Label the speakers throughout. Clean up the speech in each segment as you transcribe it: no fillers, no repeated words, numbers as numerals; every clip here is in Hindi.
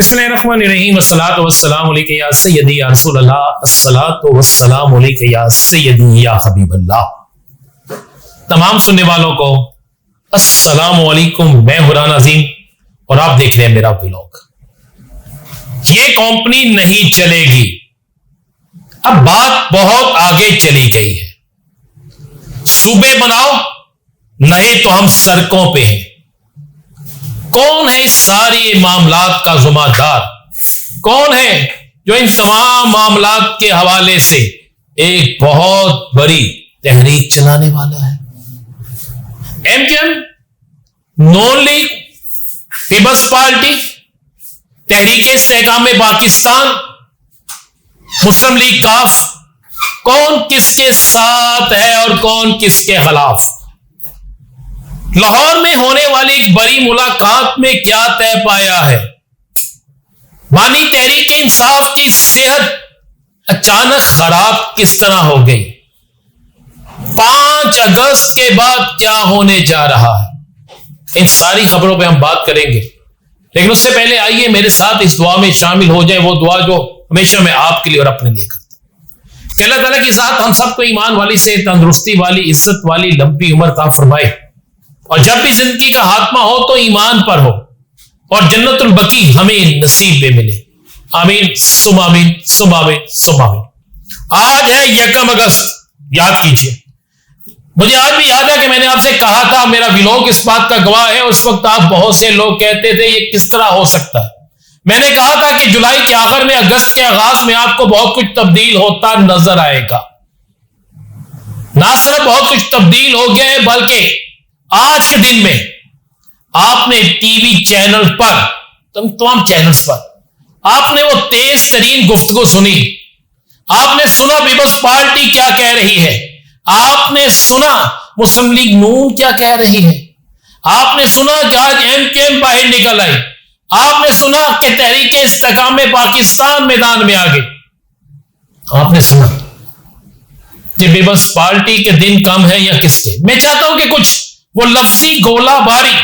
Speaker 1: बिस्मिल्लाहिर्रहमानिर्रहीम अस्सलातु वस्सलामु अलैका या सय्यदी या रसूलल्लाह अस्सलातु वस्सलामु अलैका या सय्यदी या हबीबल्लाह। तमाम सुनने वालों को अस्सलामु अलैकुम। मैं हुरान अजीम और आप देख रहे हैं मेरा व्लॉग। ये कंपनी नहीं चलेगी, अब बात बहुत आगे चली गई है। सूबे बनाओ नहीं तो हम सड़कों पे हैं। कौन है इस सारी मामलात का जुम्मेदार? कौन है जो इन तमाम मामलात के हवाले से एक बहुत बड़ी तहरीक चलाने वाला है? एमकेएम, नून लीग, पीपल्स पार्टी, तहरीक इस्तेहकाम पाकिस्तान, मुस्लिम लीग काफ, कौन किसके साथ है और कौन किसके खिलाफ? लाहौर में होने वाली एक बड़ी मुलाकात में क्या तय पाया है? बानी तहरीक इंसाफ की सेहत अचानक खराब किस तरह हो गई? 5 अगस्त के बाद क्या होने जा रहा है? इन सारी खबरों पे हम बात करेंगे, लेकिन उससे पहले आइए मेरे साथ इस दुआ में शामिल हो जाए, वो दुआ जो हमेशा मैं आपके लिए और अपने लिए करता हूं कि अल्लाह ताला के साथ हम सबको ईमान वाली से तंदुरुस्ती वाली, इज्जत वाली लंबी उम्र का फरमाए, और जब भी जिंदगी का हाथमा हो तो ईमान पर हो, और जन्नतुल बकी हमें नसीब में मिले। आमीन सुम आमीन सुम आमीन सुम आमीन। आज है 1 अगस्त, याद कीजिए। मुझे आज भी याद है कि मैंने आपसे कहा था, मेरा व्लॉग इस बात का गवाह है, उस वक्त आप बहुत से लोग कहते थे ये किस तरह हो सकता है। मैंने कहा था कि जुलाई के आखिर में, अगस्त के आगाज में आपको बहुत कुछ तब्दील होता नजर आएगा। ना सिर्फ बहुत कुछ तब्दील हो गया है, बल्कि आज के दिन में आपने टीवी चैनल पर, तमाम चैनल्स पर आपने वो तेज तरीन गुफ्तगू सुनी। आपने सुना पीपल्स पार्टी क्या कह रही है, आपने सुना मुस्लिम लीग नून क्या कह रही है, आपने सुना कि आज एमकेएम बाहर निकल आई, आपने सुना कि तहरीक इस्तेहकाम पाकिस्तान मैदान में आ गई। आपने सुना कि पीपल्स पार्टी के दिन कम है या किसके? मैं चाहता हूं कि कुछ वो लफ्जी गोलाबारी,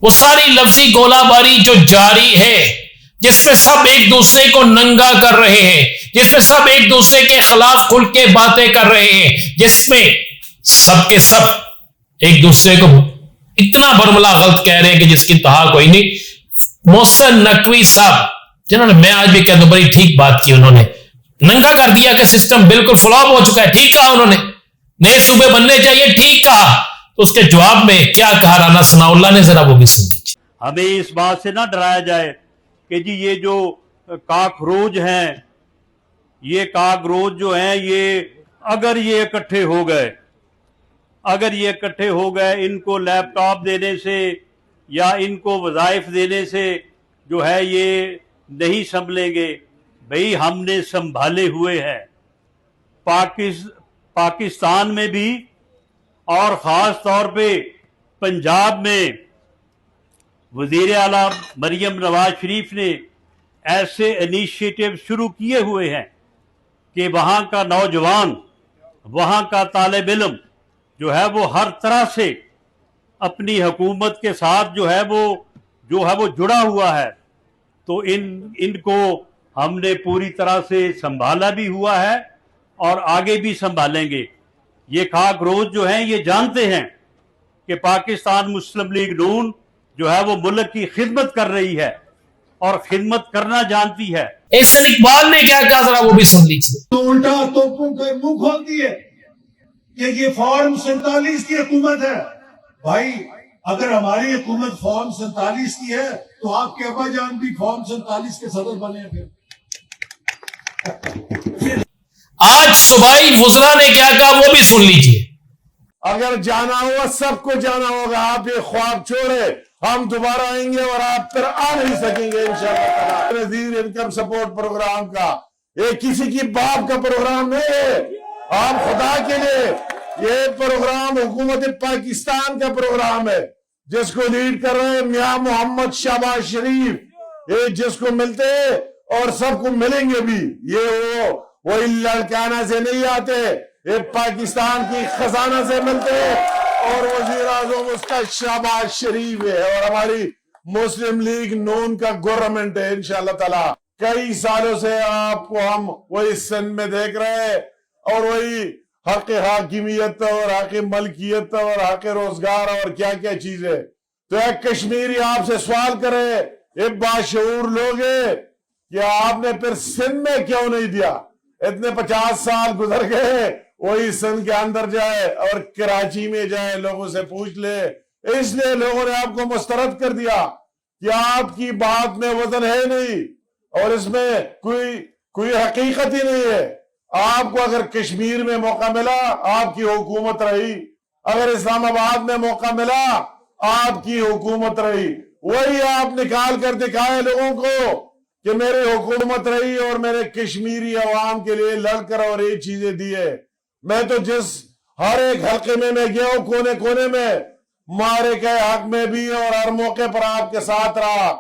Speaker 1: वो सारी लफ्जी गोलाबारी जो जारी है, जिसमें सब एक दूसरे को नंगा कर रहे हैं, जिसमें सब एक दूसरे के खिलाफ खुल के बातें कर रहे हैं, जिसमें सब के सब एक दूसरे को इतना बरमला गलत कह रहे हैं कि जिसकी इंतहा कोई नहीं। मोहसिन नकवी साहब, जिन्होंने, मैं आज भी कहता हूं, बड़ी ठीक बात की, उन्होंने नंगा कर दिया कि सिस्टम बिल्कुल फ्लॉप हो चुका है। ठीक कहा उन्होंने, नए सूबे बनने चाहिए, ठीक कहा। तो उसके जवाब में क्या कहा राना सनाउल्लाह ने, जरा वो भी सुन लीजिए।
Speaker 2: हमें इस बात से ना डराया जाए कि जी ये जो काकरोच हैं, ये काकरोच जो हैं, ये अगर ये इकट्ठे हो गए, अगर ये इकट्ठे हो गए, इनको लैपटॉप देने से या इनको वज़ाइफ देने से जो है ये नहीं संभलेंगे। भाई हमने संभाले हुए हैं। पाकिस्तान में भी और ख़ास तौर पे पंजाब में वज़ीर आला मरियम नवाज शरीफ ने ऐसे इनिशिएटिव शुरू किए हुए हैं कि वहाँ का नौजवान, वहाँ का तालिब इल्म जो है वो हर तरह से अपनी हुकूमत के साथ जो है वो जुड़ा हुआ है। तो इनको हमने पूरी तरह से संभाला भी हुआ है और आगे भी संभालेंगे। ये खाकरोच जो हैं ये जानते हैं कि पाकिस्तान मुस्लिम लीग नून जो है वो मुल्क की खिदमत कर रही है और खिदमत करना जानती है।
Speaker 1: एहसन इकबाल ने क्या कहा, जरा वो भी सुन लीजिए।
Speaker 3: तो उल्टा तोपों के मुंह खोलती है कि ये फॉर्म 47 की हुकूमत है। भाई अगर हमारी हुकूमत फॉर्म 47 की है तो आपके अब्बा जान भी फॉर्म 47 के सदर बने। फिर
Speaker 1: आज सूबाई वुज़रा ने क्या कहा, वो भी सुन लीजिए।
Speaker 4: अगर जाना होगा सबको जाना होगा। आप ये ख्वाब छोड़े, हम दोबारा आएंगे और आप फिर आ नहीं सकेंगे इंशाअल्लाह। नज़ीर इनकम सपोर्ट प्रोग्राम का ये किसी की बाप का प्रोग्राम नहीं है। आप खुदा के लिए, ये प्रोग्राम हुकूमत पाकिस्तान का प्रोग्राम है, जिसको लीड कर रहे हैं मियां मोहम्मद शहबाज शरीफ। ये जिसको मिलते और सबको मिलेंगे भी, ये वो लड़काना से नहीं आते, ये पाकिस्तान की खजाना से मिलते हैं और वजीर आजम उसका शहबाज शरीफ है। और हमारी मुस्लिम लीग नून का गवर्नमेंट है इंशाअल्लाह ताला। कई सालों से आपको हम वही सिंध में देख रहे हैं और वही हक हाकिमियत और हक मलकियत और हक रोजगार और क्या क्या चीजें। तो एक कश्मीरी आपसे सवाल करे, एक बाशऊर लोग है कि आपने फिर सिंध में क्यों नहीं दिया? इतने 50 साल गुजर गए, वही सिंध के अंदर जाए और कराची में जाए, लोगों से पूछ ले। इसलिए लोगों ने आपको मुस्तरद कर दिया कि आपकी बात में वजन है नहीं और इसमें कोई हकीकत ही नहीं है। आपको अगर कश्मीर में मौका मिला, आपकी हुकूमत रही। अगर इस्लामाबाद में मौका मिला, आपकी हुकूमत रही। वही आप निकाल कर दिखाए लोगों को कि मेरी हुकूमत रही और मैंने कश्मीरी अवाम के लिए लड़कर और ये चीजें दी है। मैं तो जिस हर एक हल्के में मैं गया हूं, कोने कोने में, मारे के हक में भी और हर मौके पर आपके साथ रहा।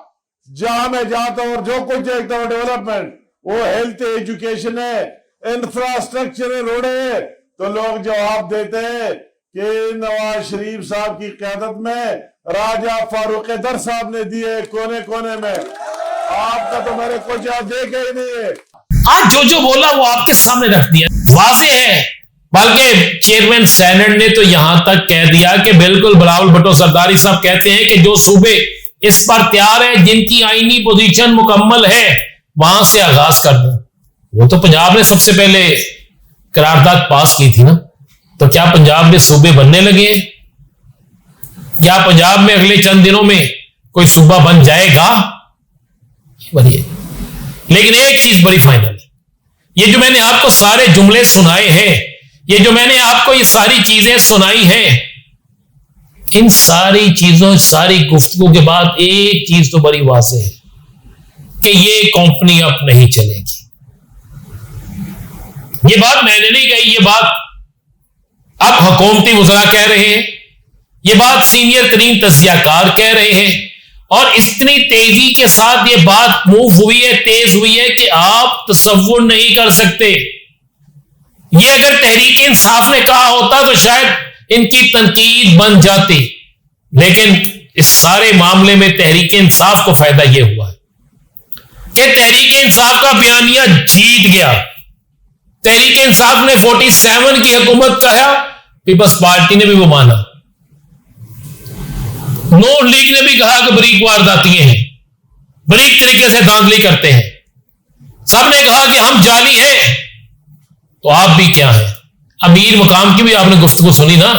Speaker 4: जहां मैं जाता हूं और जो कुछ देखता हूं डेवलपमेंट, वो हेल्थ एजुकेशन है, इंफ्रास्ट्रक्चर है, रोड है, तो लोग जवाब देते हैं कि नवाज शरीफ साहब की क़यादत में राजा फारूक दर साहब ने दिए कोने कोने में। आपका तो मैंने कुछ देखा ही नहीं है।
Speaker 1: आज जो बोला वो आपके सामने रख दिया, वाज़ेह है। बल्कि चेयरमैन सेनेट ने तो यहां तक कह दिया कि बिल्कुल बिलावल भुट्टो सरदारी साहब कहते हैं कि जो सूबे इस पर तैयार है, जिनकी आईनी पोजीशन मुकम्मल है, वहां से आगाज कर दें। वो तो पंजाब ने सबसे पहले करारदाद पास की थी ना, तो क्या पंजाब में सूबे बनने लगे? क्या पंजाब में अगले चंद दिनों में कोई सूबा बन जाएगा? बढ़िए। लेकिन एक चीज बड़ी फाइनल है, ये जो मैंने आपको सारे जुमले सुनाए हैं, ये जो मैंने आपको ये सारी चीजें सुनाई हैं, इन सारी चीजों, सारी गुफ्तगू के बाद एक चीज तो बड़ी वाज़ेह है कि ये कंपनी अब नहीं चलेगी। ये बात मैंने नहीं कही, ये बात अब हुकूमती वज़रा कह रहे हैं, ये बात सीनियर तरीन तज्जियाकार कह रहे हैं, और इतनी तेजी के साथ ये बात मूव हुई है, तेज हुई है कि आप तसव्वुर नहीं कर सकते। ये अगर तहरीक इंसाफ ने कहा होता तो शायद इनकी तनकीद बन जाती, लेकिन इस सारे मामले में तहरीक इंसाफ को फायदा यह हुआ है कि तहरीक इंसाफ का बयानिया जीत गया। तहरीक इंसाफ ने 47 की हुकूमत कहा, पीपल्स पार्टी ने भी वो माना। नून लीग ने भी कहा कि बरीक वारदातियां हैं, बरीक तरीके से धांधली करते हैं। सबने कहा कि हम जाली हैं, तो आप भी क्या हैं? अमीर मकाम की भी आपने गुफ्तगू सुनी ना,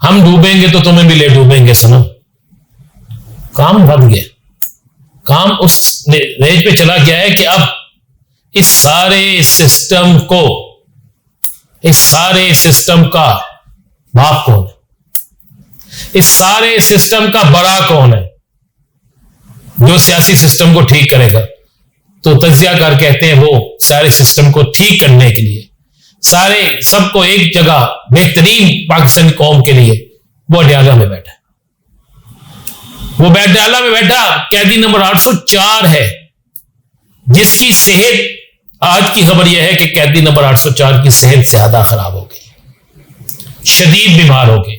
Speaker 1: हम डूबेंगे तो तुम्हें भी ले डूबेंगे सनम। काम बढ़ गया, काम उस रेंज पे चला गया है कि अब इस सारे सिस्टम का बाप कौन है? इस सारे सिस्टम का बड़ा कौन है जो सियासी सिस्टम को ठीक करेगा? तो तज्जियाकार कहते हैं वो सारे सिस्टम को ठीक करने के लिए, सारे सबको एक जगह बेहतरीन पाकिस्तानी कौम के लिए वो अडयाला में बैठा है। वो अडयाला में बैठा कैदी नंबर 804 है, जिसकी सेहत, आज की खबर यह है कि कैदी नंबर 804 की सेहत ज्यादा खराब हो गई, शदीद बीमार हो गए।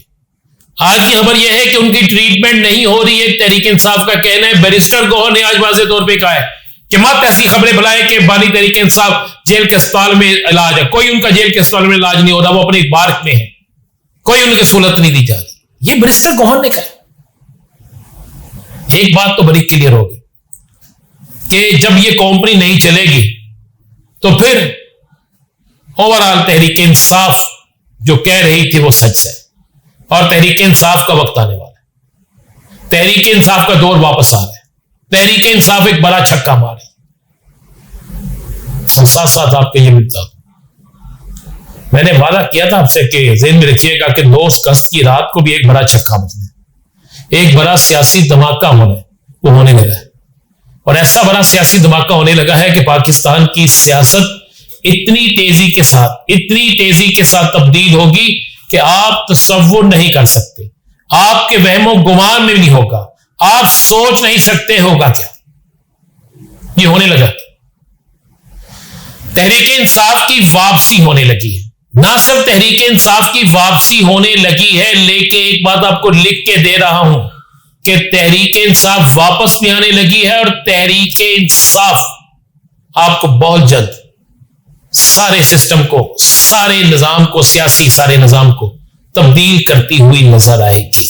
Speaker 1: आज की खबर यह है कि उनकी ट्रीटमेंट नहीं हो रही है। तहरीक इंसाफ का कहना है, बैरिस्टर गौहर ने आज वाज़ेह तौर पे कहा है कि मत ऐसी खबरें बुलाए कि बानी तहरीक इंसाफ जेल के अस्पताल में इलाज है। कोई उनका जेल के अस्पताल में इलाज नहीं हो रहा, वो अपने बार्क में है, कोई उनकी सहूलत नहीं दी जा रही। ये बैरिस्टर गौहर ने कहा। एक बात तो बड़ी क्लियर होगी कि जब ये कंपनी नहीं चलेगी तो फिर ओवरऑल तहरीक इंसाफ जो कह रही थी वो सच है, और तहरीक इंसाफ का वक्त आने वाला है। तहरीक इंसाफ का दौर वापस आ रहा है। तहरीक इंसाफ एक बड़ा छक्का मारे। साथ साथ आपके ये मिलता, मैंने वादा किया था आपसे कि ज़हन में रखिएगा कि 2 अगस्त की रात को भी एक बड़ा छक्का बजना, एक बड़ा सियासी धमाका वो होने लगा है। और ऐसा बड़ा सियासी धमाका होने लगा है कि पाकिस्तान की सियासत इतनी तेजी के साथ तब्दील होगी कि आप तसव्वुर नहीं कर सकते, आपके वहमो गुमान में नहीं होगा, आप सोच नहीं सकते होगा क्या। ये होने लगा। तहरीक इंसाफ की वापसी होने लगी है। ना सिर्फ तहरीक इंसाफ की वापसी होने लगी है, लेकिन एक बात आपको लिख के दे रहा हूं, कि तहरीक इंसाफ वापस भी आने लगी है और तहरीक इंसाफ आपको बहुत जल्द सारे सिस्टम को, सारे निजाम को, सियासी सारे निजाम को तब्दील करती हुई नजर आएगी।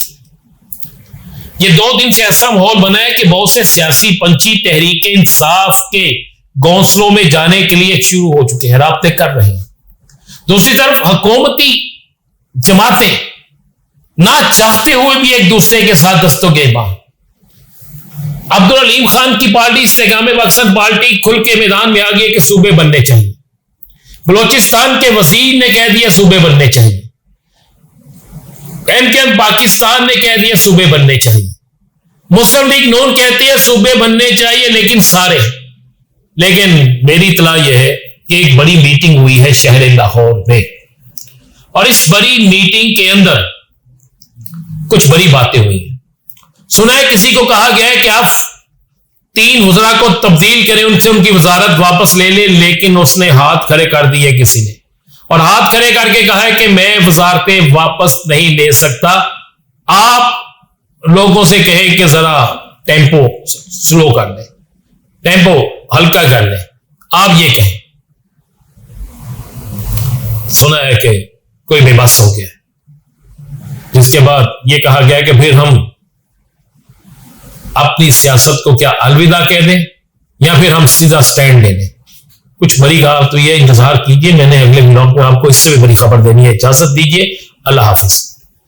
Speaker 1: ये 2 दिन से ऐसा माहौल बना है कि बहुत से सियासी पंछी तहरीक इंसाफ के घोंसलों में जाने के लिए शुरू हो चुके हैं, राब्ते कर रहे हैं। दूसरी तरफ हुकूमती जमातें ना चाहते हुए भी एक दूसरे के साथ दस्तोगेबान। अब्दुल अलीम खान की पार्टी इस्तेकाम मकसद पार्टी खुल के मैदान में आ गई कि सूबे बनने चाहिए। बलोचिस्तान के वजीर ने कह दिया सूबे बनने चाहिए। एमकेएम पाकिस्तान ने कह दिया सूबे बनने चाहिए। मुस्लिम लीग नून कहती है सूबे बनने चाहिए लेकिन सारे। लेकिन मेरी इत्तला यह है कि एक बड़ी मीटिंग हुई है शहर लाहौर में और इस बड़ी मीटिंग के अंदर कुछ बड़ी बातें हुई हैं। सुना है किसी को कहा गया है कि आप 3 वज़रा को तब्दील करें, उनसे उनकी वजारत वापस ले ले, लेकिन उसने हाथ खड़े कर दिए किसी ने और हाथ खड़े करके कहा है कि मैं वजारतें वापस नहीं ले सकता। आप लोगों से कहें कि जरा टेम्पो स्लो कर ले, टेम्पो हल्का कर ले, आप ये कहें। सुना है कि कोई बेबस हो गया, जिसके बाद यह कहा गया कि फिर हम अपनी सियासत को क्या अलविदा कह दें या फिर हम सीधा स्टैंड ले लें। कुछ बड़ी खबर तो यह इंतजार कीजिए, मैंने अगले व्लॉग में आपको इससे भी बड़ी खबर देनी है। इजाजत दीजिए, अल्लाह हाफिज।